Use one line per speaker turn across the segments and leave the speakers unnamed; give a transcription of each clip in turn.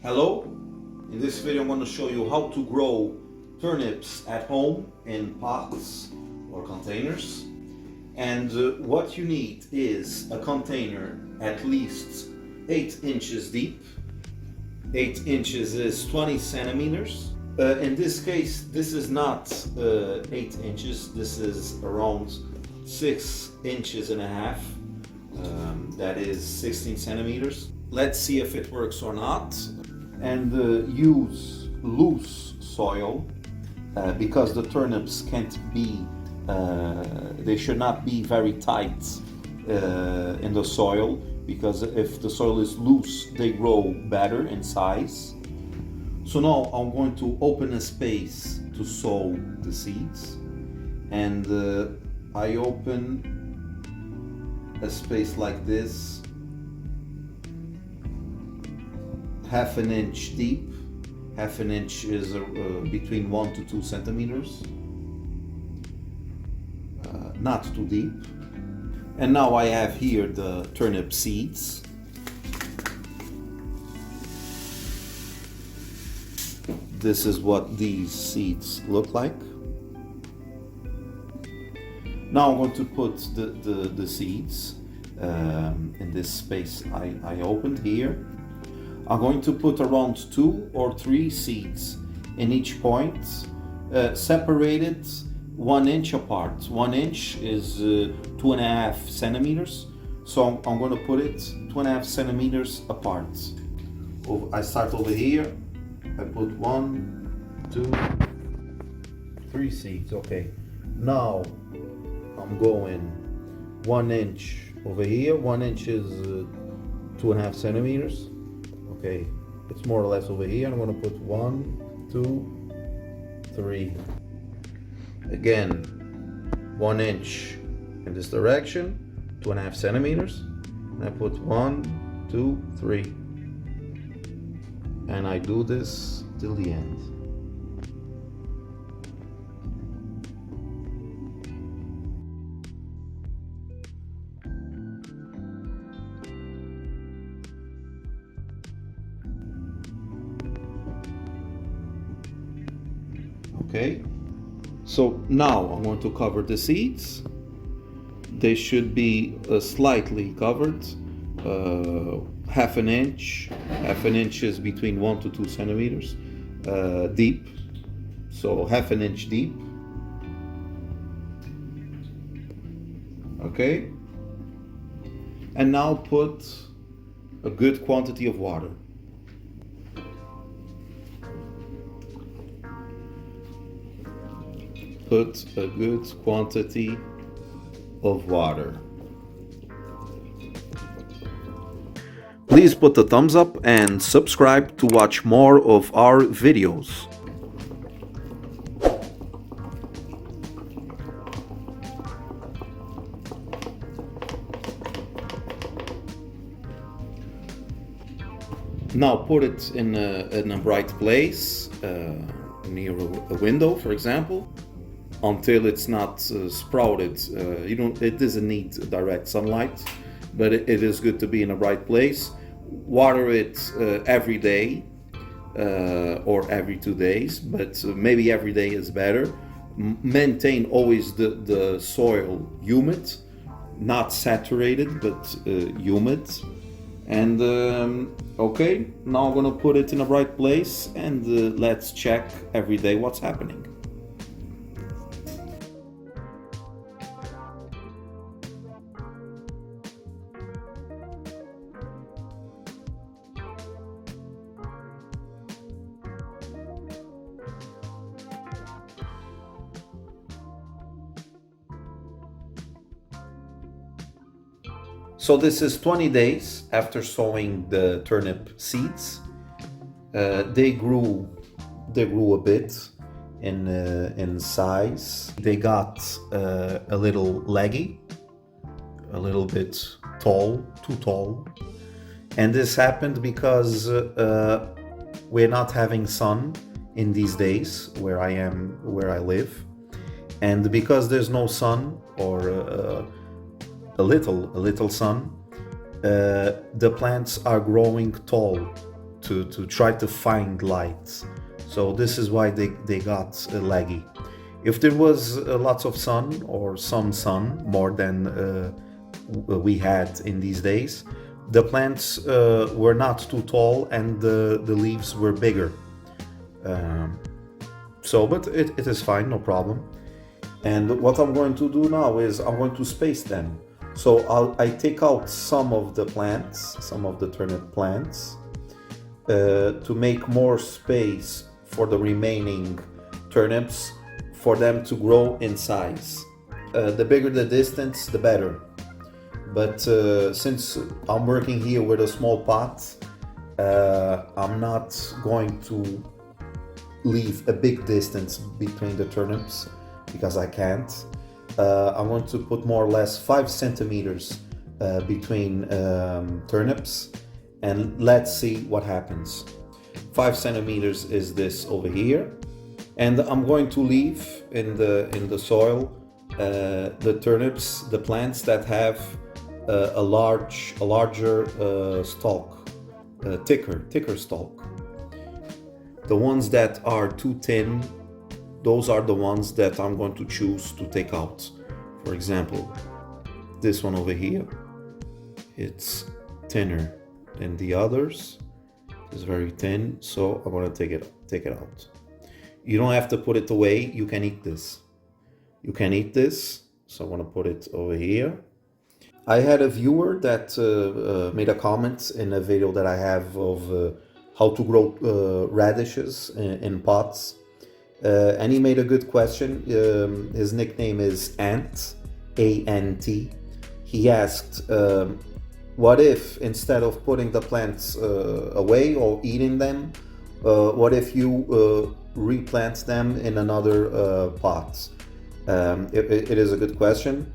Hello, in this video I'm going to show you how to grow turnips at home in pots or containers. And what you need is a container at least 8 inches deep. 8 inches is 20 centimeters. In this case, this is not 8 inches, this is around 6 inches and a half. That is 16 centimeters. Let's see if it works or not. And use loose soil because the turnips can't be, they should not be very tight in the soil, because if the soil is loose, they grow better in size. So now I'm going to open a space to sow the seeds, and I open a space like this, half an inch deep. Half an inch is between 1 to 2 centimeters, not too deep. And now I have here the turnip seeds. This is what these seeds look like. Now I'm going to put the seeds in this space I opened here. I'm going to put around 2 or 3 seeds in each point, separated 1 inch apart. 1 inch is 2.5 centimeters. So I'm going to put it 2.5 centimeters apart. I start over here. I put 1, 2, 3 seeds. Okay. Now I'm going 1 inch over here. 1 inch is 2.5 centimeters. Okay, it's more or less over here. I'm going to put 1, 2, 3. Again, 1 inch in this direction, 2.5 centimeters. And I put 1, 2, 3. And I do this till the end. Okay, so now I'm going to cover the seeds. They should be slightly covered, half an inch. Half an inch is between 1 to 2 centimeters deep, so half an inch deep. Okay, and now put a good quantity of water. Put a good quantity of water. Please put a thumbs up and subscribe to watch more of our videos. Now put it in a bright place, near a window, for example, until it's not sprouted. It doesn't need direct sunlight, but it is good to be in a bright place. Water it every day or every 2 days, but maybe every day is better. Maintain always the soil humid, not saturated, but humid. And okay, now I'm gonna put it in a bright place, and let's check every day what's happening. So this is 20 days after sowing the turnip seeds. They grew a bit in size. They got a little leggy, a little bit tall, too tall. And this happened because we're not having sun in these days where I live. And because there's no sun, or a little sun, the plants are growing tall to try to find light. So this is why they got laggy. If there was lots of sun or some sun, more than we had in these days, the plants were not too tall and the leaves were bigger. But it is fine, no problem. And what I'm going to do now is I'm going to space them. So I take out some of the plants, some of the turnip plants, to make more space for the remaining turnips for them to grow in size. The bigger the distance, the better. But since I'm working here with a small pot, I'm not going to leave a big distance between the turnips because I can't. I'm going to put more or less 5 centimeters between turnips, and let's see what happens. 5 centimeters is this over here, and I'm going to leave in the soil the turnips, the plants that have a larger stalk, thicker stalk. The ones that are too thin, those are the ones that I'm going to choose to take out. For example, this one over here, it's thinner than the others. It's very thin, so I'm going to take it out. You don't have to put it away. You can eat this. You can eat this. So I'm going to put it over here. I had a viewer that made a comment in a video that I have of how to grow radishes in pots. And he made a good question. His nickname is Ant, A-N-T. He asked, what if instead of putting the plants away or eating them, what if you replant them in another pot? It is a good question.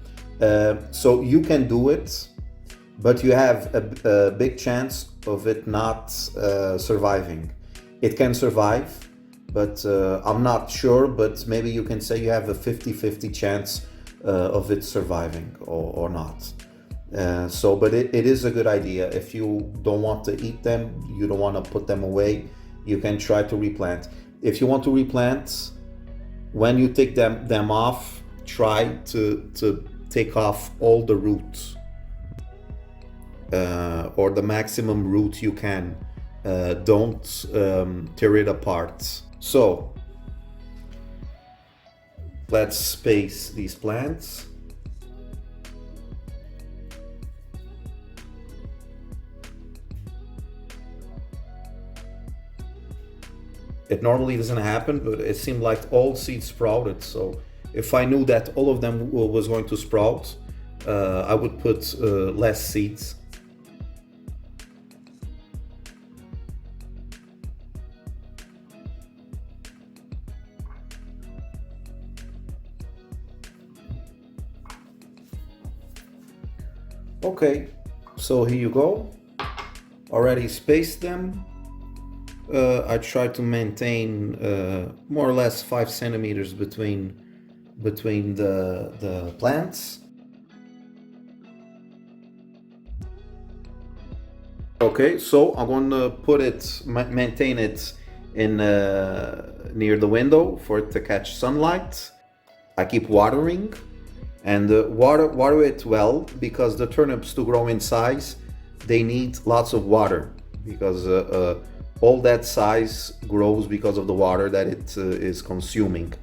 So you can do it, but you have a big chance of it not surviving. It can survive, but I'm not sure, but maybe you can say you have a 50-50 chance of it surviving or not. But it is a good idea. If you don't want to eat them, you don't want to put them away, you can try to replant. If you want to replant, when you take them off, try to take off all the roots, or the maximum root you can. Don't tear it apart. So let's space these plants. It normally doesn't happen, but it seemed like all seeds sprouted. So if I knew that all of them was going to sprout, I would put less seeds. Okay, so here you go. Already spaced them. I try to maintain more or less 5 centimeters between the plants. Okay, so I'm going to put it, maintain it in near the window for it to catch sunlight. I keep watering, and water it well, because the turnips, to grow in size, they need lots of water, because all that size grows because of the water that it is consuming.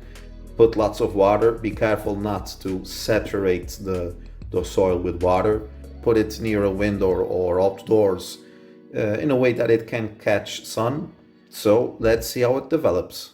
Put lots of water. Be careful not to saturate the soil with water. Put it near a window or outdoors in a way that it can catch sun. So let's see how it develops.